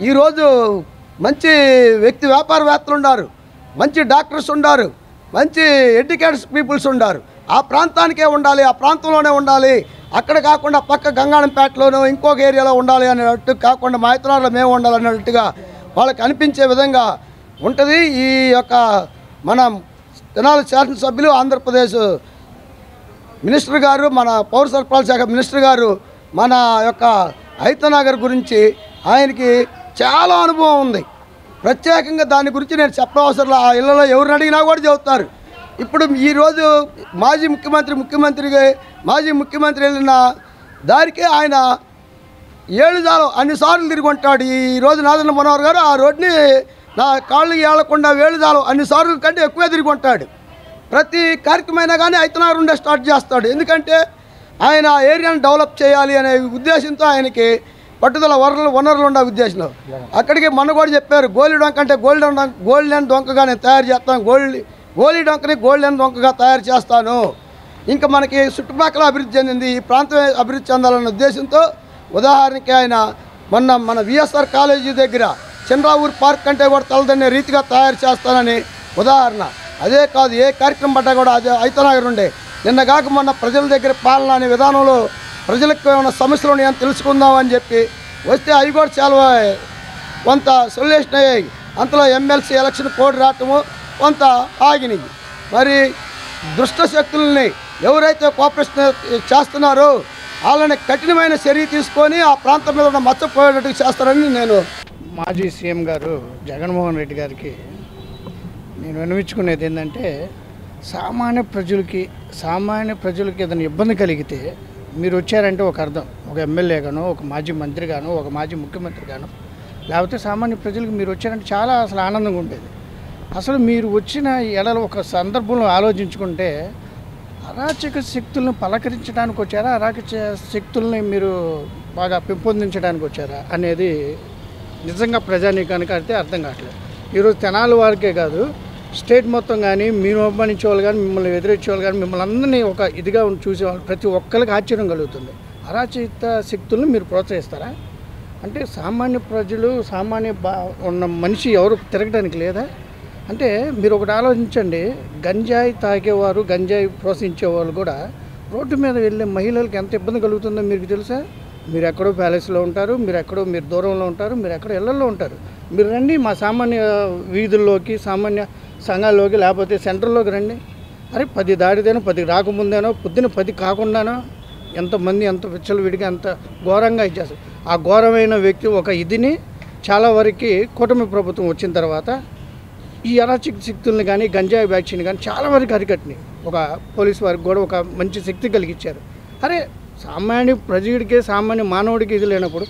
ఈరోజు మంచి వ్యాపారవేత్తలు ఉన్నారు, మంచి డాక్టర్స్ ఉన్నారు, మంచి ఎడ్యుకేటెడ్ పీపుల్స్ ఉన్నారు. ఆ ప్రాంతానికే ఉండాలి, ఆ ప్రాంతంలోనే ఉండాలి. అక్కడ కాకుండా పక్క గంగాణంపేటలోనూ ఇంకొక ఏరియాలో ఉండాలి అనేటట్టు కాకుండా మా ఇతరులలో మేము ఉండాలన్నట్టుగా వాళ్ళకి అనిపించే విధంగా ఉంటుంది. ఈ యొక్క మన తెనాలి శాసనసభ్యులు, ఆంధ్రప్రదేశ్ మినిస్టర్ గారు, మన పౌర సరఫరాల శాఖ మినిస్టర్ గారు మన యొక్క ఐతానగర్ గురించి ఆయనకి చాలా అనుభవం ఉంది. ప్రత్యేకంగా దాని గురించి నేను చెప్పనవసరం. ఆ ఇళ్లలో ఎవరిని అడిగినా కూడా చెబుతారు. ఇప్పుడు ఈరోజు మాజీ ముఖ్యమంత్రి వెళ్ళిన దానికి ఆయన ఏళ్ళుదాలు అన్నిసార్లు తిరిగి ఉంటాడు. ఈరోజు నాదెండ్ల మనోహర్ గారు ఆ రోడ్ని నా కాళ్ళు ఏళ్లకుండా వేళుదాలు అన్నిసార్లు కంటే ఎక్కువే తిరిగి ఉంటాడు. ప్రతి కార్యక్రమైనా కానీ ఐతనారు ఉండే స్టార్ట్ చేస్తాడు. ఎందుకంటే ఆయన ఏరియాను డెవలప్ చేయాలి అనే ఉద్దేశంతో ఆయనకి పట్టుదల వనరులు ఉండే ఉద్దేశంలో అక్కడికి మొన్న కూడా చెప్పారు, గోలీ డొంక అంటే గోల్డెన్ డొంకగా నేను తయారు చేస్తాను, గోలీ డొంకని గోల్డెన్ డొంకగా తయారు చేస్తాను. ఇంకా మనకి చుట్టుపక్కల అభివృద్ధి చెందింది, ఈ ప్రాంతం అభివృద్ధి చెందాలన్న ఉద్దేశంతో ఉదాహరణకి ఆయన మన విఎస్ఆర్ కాలేజీ దగ్గర చంద్రావూరు పార్క్ కంటే కూడా తలదన్నే రీతిగా తయారు చేస్తానని ఉదాహరణ. అదే కాదు, ఏ కార్యక్రమం పడ్డా కూడా అదే ఐతనగర్ ఉండే నిన్న కాక మొన్న ప్రజల దగ్గర పాలన అనే విధానంలో ప్రజలకు ఏమైనా సమస్యలు ఉన్నాయని తెలుసుకుందామని చెప్పి వస్తే అవి కూడా చాలా కొంత సొల్యూషన్ అయ్యాయి. అంతలో ఎమ్మెల్సీ ఎలక్షన్ కోడ్ రావటము కొంత ఆగినాయి. మరి దుష్ట శక్తులని ఎవరైతే కోఆపరేషన్ చేస్తున్నారో వాళ్ళని కఠినమైన చర్య తీసుకొని ఆ ప్రాంతం మీద ఉన్న మచ్చపోయేటట్టు చేస్తారని నేను మాజీ సీఎం గారు జగన్మోహన్ రెడ్డి గారికి నేను విన్నవించుకునేది ఏంటంటే, సామాన్య ప్రజలకి ఏదైనా ఇబ్బంది కలిగితే మీరు వచ్చారంటే ఒక అర్థం, ఒక ఎమ్మెల్యే గానో, ఒక మాజీ మంత్రి గానో, ఒక మాజీ ముఖ్యమంత్రి గానో, లేకపోతే సామాన్య ప్రజలకు మీరు వచ్చారంటే చాలా అసలు ఆనందంగా ఉండేది. అసలు మీరు వచ్చిన ఎడల ఒక సందర్భంలో ఆలోచించుకుంటే అరాచక శక్తులను పలకరించడానికి వచ్చారా, అరాచక శక్తుల్ని మీరు బాగా పెంపొందించడానికి వచ్చారా అనేది నిజంగా ప్రజానీకానికి అయితే అర్థం కావట్లేదు. ఈరోజు తెనాలి వారికే కాదు, స్టేట్ మొత్తం కానీ మీరు అభిమానించే వాళ్ళు కానీ, మిమ్మల్ని ఎదురొచ్చే వాళ్ళు కానీ, మిమ్మల్ని అందరినీ ఒక ఇదిగా చూసేవాళ్ళు ప్రతి ఒక్కరికి ఆశ్చర్యం కలుగుతుంది. అరాచక శక్తులను మీరు ప్రోత్సహిస్తారా? అంటే సామాన్య ప్రజలు, ఉన్న మనిషి ఎవరు తిరగడానికి లేదా? అంటే మీరు ఒకటి ఆలోచించండి, గంజాయి తాగేవారు, గంజాయి ప్రోత్సహించేవాళ్ళు కూడా రోడ్డు మీద వెళ్ళే మహిళలకు ఎంత ఇబ్బంది కలుగుతుందో మీకు తెలుసా? మీరు ఎక్కడో ప్యాలెస్లో ఉంటారు, మీరు దూరంలో ఉంటారు, మీరు ఎక్కడో ఇళ్లలో ఉంటారు. మీరు రండి మా సామాన్య వీధుల్లోకి, సామాన్య సంఘాల్లోకి, లేకపోతే సెంటర్లోకి రండి. అరే 10 దాటిదేనో 10 రాకముందేనో పొద్దున 10 కాకుండానో ఎంతమంది ఎంత విచ్చలవిడిగా ఎంత ఘోరంగా ఇచ్చేస్తారు. ఆ ఘోరమైన వ్యక్తి ఒక ఇదిని చాలా వరకు కూటమి ప్రభుత్వం వచ్చిన తర్వాత ఈ అరాచక శక్తుల్ని కానీ, గంజాయి బ్యాచ్ని కానీ చాలా వరకు అరికట్టినాయి. ఒక పోలీసు వారికి కూడా ఒక మంచి శక్తి కలిగించారు. అరే సామాన్య ప్రజడికే, సామాన్య మానవుడికి ఇది లేనప్పుడు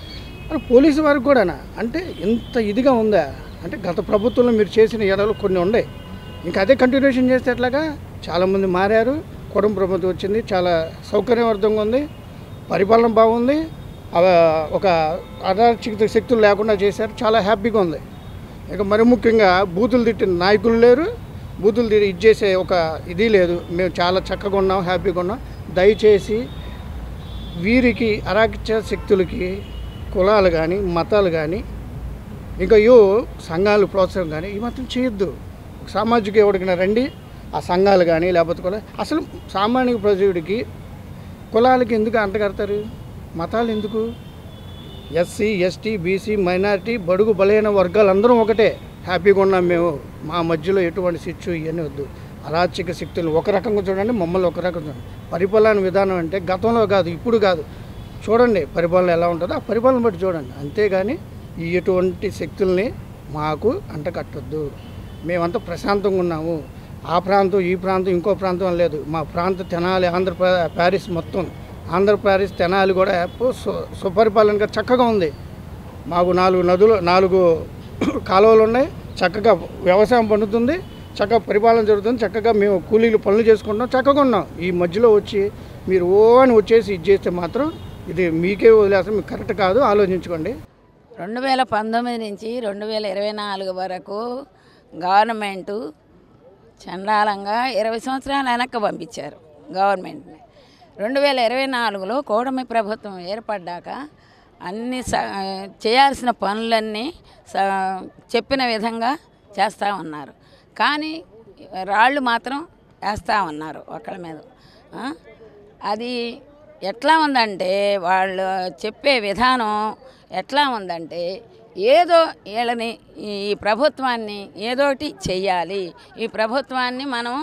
అరే పోలీసు వారికి కూడానా అంటే ఇంత ఇదిగా ఉందా? అంటే గత ప్రభుత్వంలో మీరు చేసిన ఎడలు కొన్ని ఉన్నాయి, ఇంకా అదే కంటిన్యూషన్ చేస్తే ఎట్లాగా? చాలామంది మారారు, కుటుంబ ప్రభుత్వం వచ్చింది, చాలా సౌకర్యవర్ధంగా ఉంది, పరిపాలన బాగుంది, ఒక అరాచక శక్తులు లేకుండా చేశారు, చాలా హ్యాపీగా ఉంది. ఇక మరి ముఖ్యంగా బూతులు తిట్టిన నాయకులు లేరు, బూతులు తిట్టి ఇచ్చేసే ఒక ఇది లేదు. మేము చాలా చక్కగా ఉన్నాం, హ్యాపీగా ఉన్నాం. దయచేసి వీరికి అరాచక శక్తులకి కులాలు కానీ, మతాలు కానీ, ఇంకా సంఘాలు ప్రోత్సాహం కానీ ఈ మాత్రం చేయొద్దు. సామాజిక ఎవరికైనా రండి, ఆ సంఘాలు కానీ లేకపోతే కుల అసలు సామాన్య ప్రజడికి కులాలకి ఎందుకు అంటగడతారు? మతాలు ఎందుకు? ఎస్సీ, ఎస్టీ, బీసీ, మైనారిటీ, బడుగు బలైన వర్గాలు అందరం ఒకటే, హ్యాపీగా ఉన్నాం మేము. మా మధ్యలో ఎటువంటి శిక్షు ఇవన్నీ వద్దు. అరాచక శక్తులు ఒక రకంగా చూడండి, మమ్మల్ని ఒక రకంగా చూడండి. పరిపాలన విధానం అంటే గతంలో కాదు, ఇప్పుడు కాదు, చూడండి పరిపాలన ఎలా ఉంటుందో ఆ పరిపాలన బట్టి చూడండి. అంతేగాని ఈ ఎటువంటి శక్తుల్ని మాకు అంటకట్టొద్దు. మేమంతా ప్రశాంతంగా ఉన్నాము. ఆ ప్రాంతం, ఈ ప్రాంతం, ఇంకో ప్రాంతం లేదు. మా ప్రాంతం తెనాలి, ప్యారిస్ మొత్తం, ప్యారిస్ తెనాలి కూడా సుపరిపాలనగా చక్కగా ఉంది. మాకు 4 నదులు, 4 కాలువలు ఉన్నాయి, చక్కగా వ్యవసాయం పండుతుంది, చక్కగా పరిపాలన జరుగుతుంది, చక్కగా మేము కూలీలు పనులు చేసుకుంటాం, చక్కగా ఉన్నాం. ఈ మధ్యలో వచ్చి మీరు అని వచ్చేసి ఇది చేస్తే మాత్రం ఇది మీకే వదిలేస్తాం, మీకు కరెక్ట్ కాదు, ఆలోచించుకోండి. 2019 నుంచి 2024 వరకు గవర్నమెంటు చండాలంగా 20 సంవత్సరాలు వెనక్కి పంపించారు గవర్నమెంట్ని. 2024లో కూటమి ప్రభుత్వం ఏర్పడ్డాక అన్ని చేయాల్సిన పనులన్నీ చెప్పిన విధంగా చేస్తూ ఉన్నారు. కానీ రాళ్ళు మాత్రం వేస్తూ ఉన్నారు ఒకళ్ళ మీద. అది ఎట్లా ఉందంటే, వాళ్ళు చెప్పే విధానం ఎట్లా ఉందంటే, ఏదో వీళ్ళని, ఈ ప్రభుత్వాన్ని ఏదోటి చెయ్యాలి, ఈ ప్రభుత్వాన్ని మనం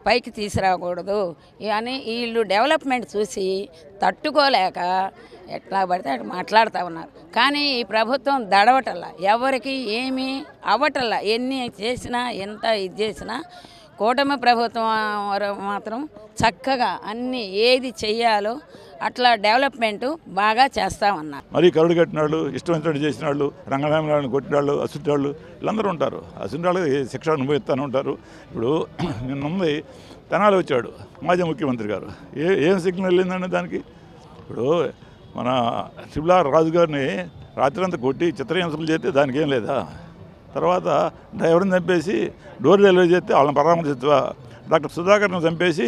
పైకి తీసుకురాకూడదు అని వీళ్ళు డెవలప్మెంట్ చూసి తట్టుకోలేక ఎట్లా పడితే అటు మాట్లాడుతూ ఉన్నారు. కానీ ఈ ప్రభుత్వం దడవటల్లా, ఎవరికి ఏమీ అవ్వటల్లా. ఎన్ని చేసినా ఎంత ఇది చేసినా కూటమి ప్రభుత్వం మాత్రం చక్కగా అన్ని ఏది చెయ్యాలో అట్లా డెవలప్మెంట్ బాగా చేస్తా ఉన్నారు. మరి కరుడు కట్టిన వాళ్ళు, ఇష్టమైనట్టు చేసిన వాళ్ళు, రంగనామలను కొట్టిన వాళ్ళు, అసుంటి వాళ్ళు వీళ్ళందరూ ఉంటారు. అసుంటి వాళ్ళు శిక్ష అనుభవిస్తూనే ఉంటారు. ఇప్పుడు నిన్నుంది తెనాలి వచ్చాడు మాజీ ముఖ్యమంత్రి గారు, ఏం సిగ్నల్ వెళ్ళిందండి దానికి? ఇప్పుడు మన శివలాల్ రాజు గారిని రాత్రంతా కొట్టి చిత్రహింసలు చేస్తే దానికి ఏం లేదా? తర్వాత డ్రైవర్ని చంపేసి డోర్ డెలివరీ చేస్తే వాళ్ళని పరామర్శిస్తా, డాక్టర్ సుధాకర్ని చంపేసి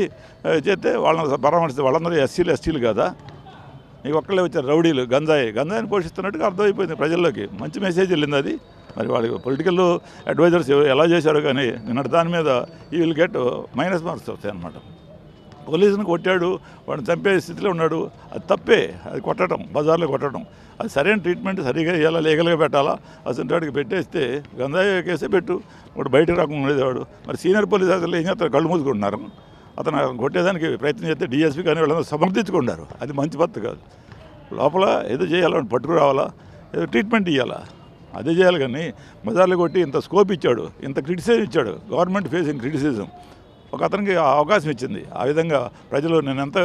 చేస్తే వాళ్ళని పరామర్శిస్తే వాళ్ళందరూ ఎస్సీలు కదా? నీకు ఒక్కళ్ళే వచ్చారు రౌడీలు, గంజాయిని పోషిస్తున్నట్టుగా అర్థమైపోయింది ప్రజల్లోకి. మంచి మెసేజ్ వెళ్ళింది అది. మరి వాళ్ళకి పొలిటికల్ అడ్వైజర్స్ ఎలా చేశారో కానీ నిన్నటి దాని మీద ఈ విల్ గెట్ మైనస్ మార్క్స్ వస్తాయి అన్నమాట. పోలీసుని కొట్టాడు, వాడిని చంపే స్థితిలో ఉన్నాడు, అది తప్పే. అది కొట్టడం, బజార్లో కొట్టడం, అది సరైన ట్రీట్మెంట్ సరిగా ఇవ్వాలా, లీగల్గా పెట్టాలా. అసలు వాడికి పెట్టేస్తే గంజాయి కేసే పెట్టు, వాడు బయటకు రాకుండా ఉండేవాడు. మరి సీనియర్ పోలీస్ అసలు ఏం చేస్తారు? కళ్ళు మూసుకుంటున్నారు. అతను కొట్టేదానికి ప్రయత్నం చేస్తే డిఎస్పీ కానీ వాళ్ళందరూ సమర్థించుకున్నారు. అది మంచి పద్ధతి కాదు. లోపల ఏదో చేయాలని పట్టుకురావాలా, ఏదో ట్రీట్మెంట్ ఇవ్వాలా, అదే చేయాలి. కానీ బజార్లో కొట్టి ఇంత స్కోప్ ఇచ్చాడు, ఇంత క్రిటిసిజం ఇచ్చాడు, గవర్నమెంట్ ఫేసింగ్ క్రిటిసిజం ఒక అతనికి అవకాశం ఇచ్చింది. ఆ విధంగా ప్రజలు నేను ఎంత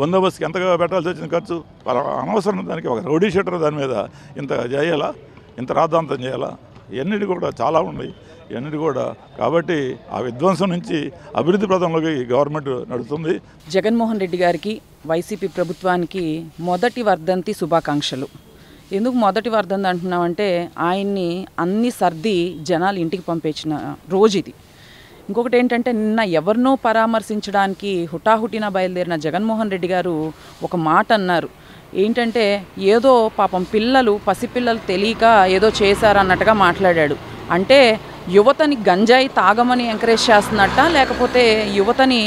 బందోబస్తుకి ఎంతగా పెట్టాల్సి వచ్చిన ఖర్చు అనవసరం. దానికి ఒక రౌడీ షీటర్ దాని మీద ఇంత చేయాలా, ఇంత రాద్ధాంతం చేయాలా? ఇవన్నిటి కూడా చాలా ఉన్నాయి, ఇవన్నిటి కూడా. కాబట్టి ఆ విధ్వంసం నుంచి అభివృద్ధి పథంలోకి గవర్నమెంట్ నడుస్తుంది. జగన్మోహన్ రెడ్డి గారికి, వైసీపీ ప్రభుత్వానికి మొదటి వర్ధంతి శుభాకాంక్షలు. ఎందుకు మొదటి వర్ధంతి అంటున్నామంటే ఆయన్ని అన్ని సర్ది జనాలు ఇంటికి పంపించిన రోజు ఇది. ఇంకొకటి ఏంటంటే నిన్న ఎవరినో పరామర్శించడానికి హుటాహుటిన బయలుదేరిన జగన్మోహన్ రెడ్డి గారు ఒక మాట అన్నారు. ఏంటంటే ఏదో పాపం పసిపిల్లలు తెలియక ఏదో చేశారన్నట్టుగా మాట్లాడాడు. అంటే యువతని గంజాయి తాగమని ఎంకరేజ్ చేస్తున్నట్ట, లేకపోతే యువతని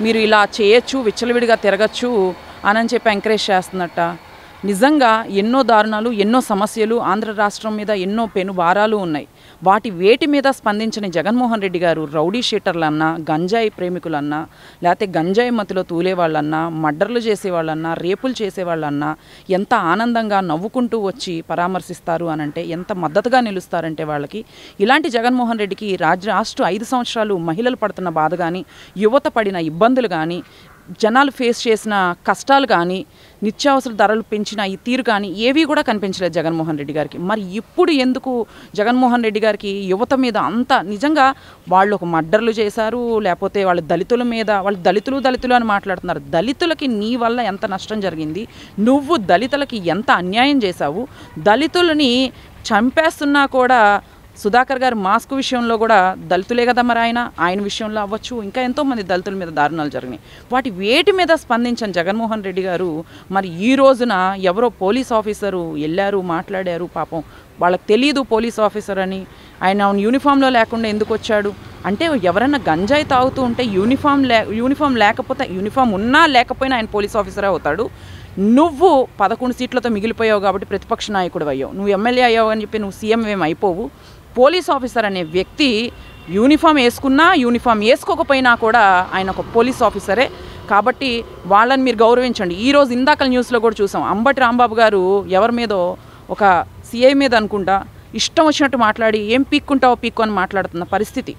మీరు ఇలా చేయొచ్చు, విచ్చలవిడిగా తిరగచ్చు అని చెప్పి ఎంకరేజ్ చేస్తున్నట్ట? నిజంగా ఎన్నో దారుణాలు, ఎన్నో సమస్యలు ఆంధ్ర రాష్ట్రం మీద ఎన్నో పెను భారాలు ఉన్నాయి. వేటి మీద స్పందించిన జగన్మోహన్ రెడ్డి గారు రౌడీ షీటర్లన్నా, గంజాయి ప్రేమికులన్నా, లేకపోతే గంజాయి మతిలో తూలేవాళ్ళన్నా, మర్డర్లు చేసేవాళ్ళన్నా, రేపులు చేసేవాళ్ళన్నా ఎంత ఆనందంగా నవ్వుకుంటూ వచ్చి పరామర్శిస్తారు అనంటే, ఎంత మద్దతుగా నిలుస్తారంటే వాళ్ళకి. ఇలాంటి జగన్మోహన్ రెడ్డికి రాష్ట్ర 5 సంవత్సరాలు మహిళలు పడుతున్న బాధ కానీ, యువత పడిన ఇబ్బందులు కానీ, జనాలు ఫేస్ చేసిన కష్టాలు కానీ, నిత్యావసర ధరలు పెంచిన ఈ తీరు కానీ ఏవి కూడా కనిపించలేదు జగన్మోహన్ రెడ్డి గారికి. మరి ఇప్పుడు ఎందుకు జగన్మోహన్ రెడ్డి గారికి యువత మీద అంత? నిజంగా వాళ్ళు ఒక మర్డర్లు చేశారు, లేకపోతే వాళ్ళ దళితుల మీద, వాళ్ళు దళితులు అని మాట్లాడుతున్నారు. దళితులకి నీ వల్ల ఎంత నష్టం జరిగింది? నువ్వు దళితులకి ఎంత అన్యాయం చేశావు? దళితులని చంపేస్తున్నా కూడా సుధాకర్ గారు మాస్క్ విషయంలో కూడా దళితులే కదా మరి ఆయన విషయంలో అవ్వచ్చు, ఇంకా ఎంతోమంది దళితుల మీద దారుణాలు జరిగినాయి. వేటి మీద స్పందించిన జగన్మోహన్ రెడ్డి గారు మరి ఈ రోజున ఎవరో పోలీస్ ఆఫీసరు వెళ్ళారు, మాట్లాడారు. పాపం వాళ్ళకి తెలియదు పోలీస్ ఆఫీసర్ అని. ఆయన యూనిఫామ్లో లేకుండా ఎందుకు వచ్చాడు అంటే, ఎవరైనా గంజాయి తాగుతూ ఉంటే యూనిఫామ్ లేకపోతే, యూనిఫామ్ ఉన్నా లేకపోయినా ఆయన పోలీస్ ఆఫీసరే అవుతాడు. నువ్వు 11 సీట్లతో మిగిలిపోయావు కాబట్టి ప్రతిపక్ష నాయకుడు అయ్యావు. నువ్వు ఎమ్మెల్యే అయ్యావు అని చెప్పి నువ్వు సీఎం ఏం అయిపోవు. పోలీస్ ఆఫీసర్ అనే వ్యక్తి యూనిఫామ్ వేసుకున్నా, యూనిఫామ్ వేసుకోకపోయినా కూడా ఆయన ఒక పోలీస్ ఆఫీసరే. కాబట్టి వాళ్ళని మీరు గౌరవించండి. ఈరోజు ఇందాక న్యూస్లో కూడా చూసాం, అంబటి రాంబాబు గారు ఎవరి మీదో ఒక సిఐ మీద అనుకుంటా ఇష్టం వచ్చినట్టు మాట్లాడి ఏం పీక్కుంటావో పీక్కు అని మాట్లాడుతున్న పరిస్థితి.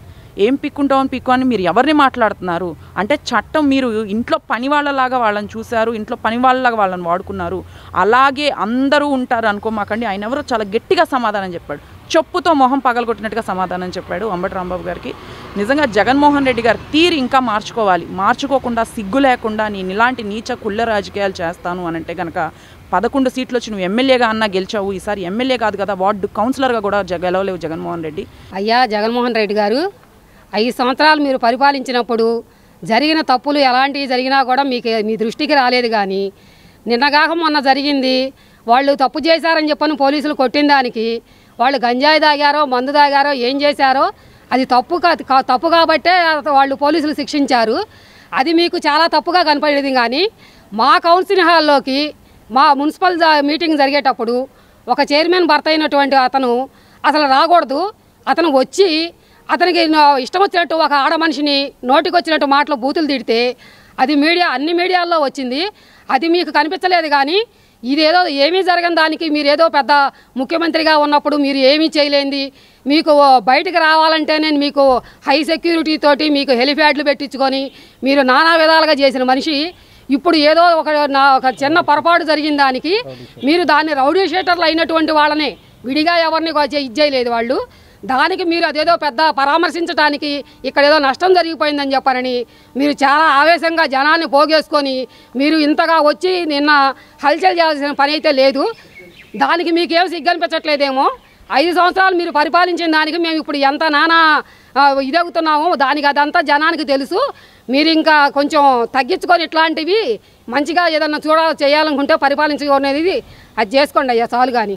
ఏం పీక్కుంటావని పీక్కు అని మీరు ఎవరిని మాట్లాడుతున్నారు అంటే, చట్టం మీరు ఇంట్లో పని వాళ్ళలాగా వాళ్ళని చూశారు, ఇంట్లో పని వాళ్ళలాగా వాళ్ళని వాడుకున్నారు. అలాగే అందరూ ఉంటారు అనుకోమాకండి. ఆయన ఎవరో చాలా గట్టిగా సమాధానం చెప్పాడు, చెప్పుతో మొహం పగలగొట్టినట్టుగా సమాధానం చెప్పాడు అంబటి రాంబాబు గారికి. నిజంగా జగన్మోహన్ రెడ్డి గారి తీరు ఇంకా మార్చుకోవాలి. మార్చుకోకుండా సిగ్గు లేకుండా నేను ఇలాంటి నీచ కుళ్ళ రాజకీయాలు చేస్తాను అని అంటే కనుక 11 సీట్లు వచ్చి నువ్వు ఎమ్మెల్యేగా అన్నా గెలిచావు, ఈసారి ఎమ్మెల్యే కాదు కదా వార్డు కౌన్సిలర్గా కూడా గెలవలేవు జగన్మోహన్ రెడ్డి. అయ్యా జగన్మోహన్ రెడ్డి గారు, 5 సంవత్సరాలు మీరు పరిపాలించినప్పుడు జరిగిన తప్పులు ఎలాంటివి జరిగినా కూడా మీ దృష్టికి రాలేదు. కానీ నిన్నగాక మొన్న జరిగింది, వాళ్ళు తప్పు చేశారని చెప్పని పోలీసులు కొట్టిన దానికి, వాళ్ళు గంజాయి తాగారో మందు తాగారో ఏం చేశారో అది తప్పు కాబట్టే వాళ్ళు పోలీసులు శిక్షించారు. అది మీకు చాలా తప్పుగా కనపడేది. కానీ మా కౌన్సిలింగ్ హాల్లోకి మా మున్సిపల్ మీటింగ్ జరిగేటప్పుడు ఒక చైర్మన్ భర్త అయినటువంటి అతను అసలు రాకూడదు, అతను వచ్చి అతనికి ఇష్టం వచ్చినట్టు ఒక ఆడ మనిషిని నోటికి వచ్చినట్టు మాటలు బూతులు తిడితే అది అన్ని మీడియాల్లో వచ్చింది. అది మీకు కనిపించలేదు. కానీ ఇదేదో ఏమీ జరగని దానికి మీరేదో పెద్ద ముఖ్యమంత్రిగా ఉన్నప్పుడు మీరు ఏమీ చేయలేంది. మీకు బయటకు రావాలంటే నేను మీకు హై సెక్యూరిటీ తోటి మీకు హెలిప్యాడ్లు పెట్టించుకొని మీరు నానా విధాలుగా చేసిన మనిషి ఇప్పుడు ఏదో ఒక చిన్న పొరపాటు జరిగిన దానికి మీరు దాన్ని రౌడీ షీటర్లు అయినటువంటి వాళ్ళనే విడిగా ఎవరిని ఇచ్చేయలేదు వాళ్ళు. దానికి మీరు అదేదో పెద్ద పరామర్శించడానికి ఇక్కడ ఏదో నష్టం జరిగిపోయిందని చెప్పారని మీరు చాలా ఆవేశంగా జనాన్ని పోగేసుకొని మీరు ఇంతగా వచ్చి నిన్న హల్చల్ చేయాల్సిన పని అయితే లేదు. దానికి మీకేం సిగ్గనిపించట్లేదేమో. 5 సంవత్సరాలు మీరు పరిపాలించిన దానికి మేము ఇప్పుడు ఎంత నానా ఇదవుతున్నామో దానికి అదంతా జనానికి తెలుసు. మీరు ఇంకా కొంచెం తగ్గించుకొని ఇట్లాంటివి మంచిగా ఏదన్నా చేయాలనుకుంటే పరిపాలించుకునేది అది చేసుకోండి అయ్యా చాలు. కానీ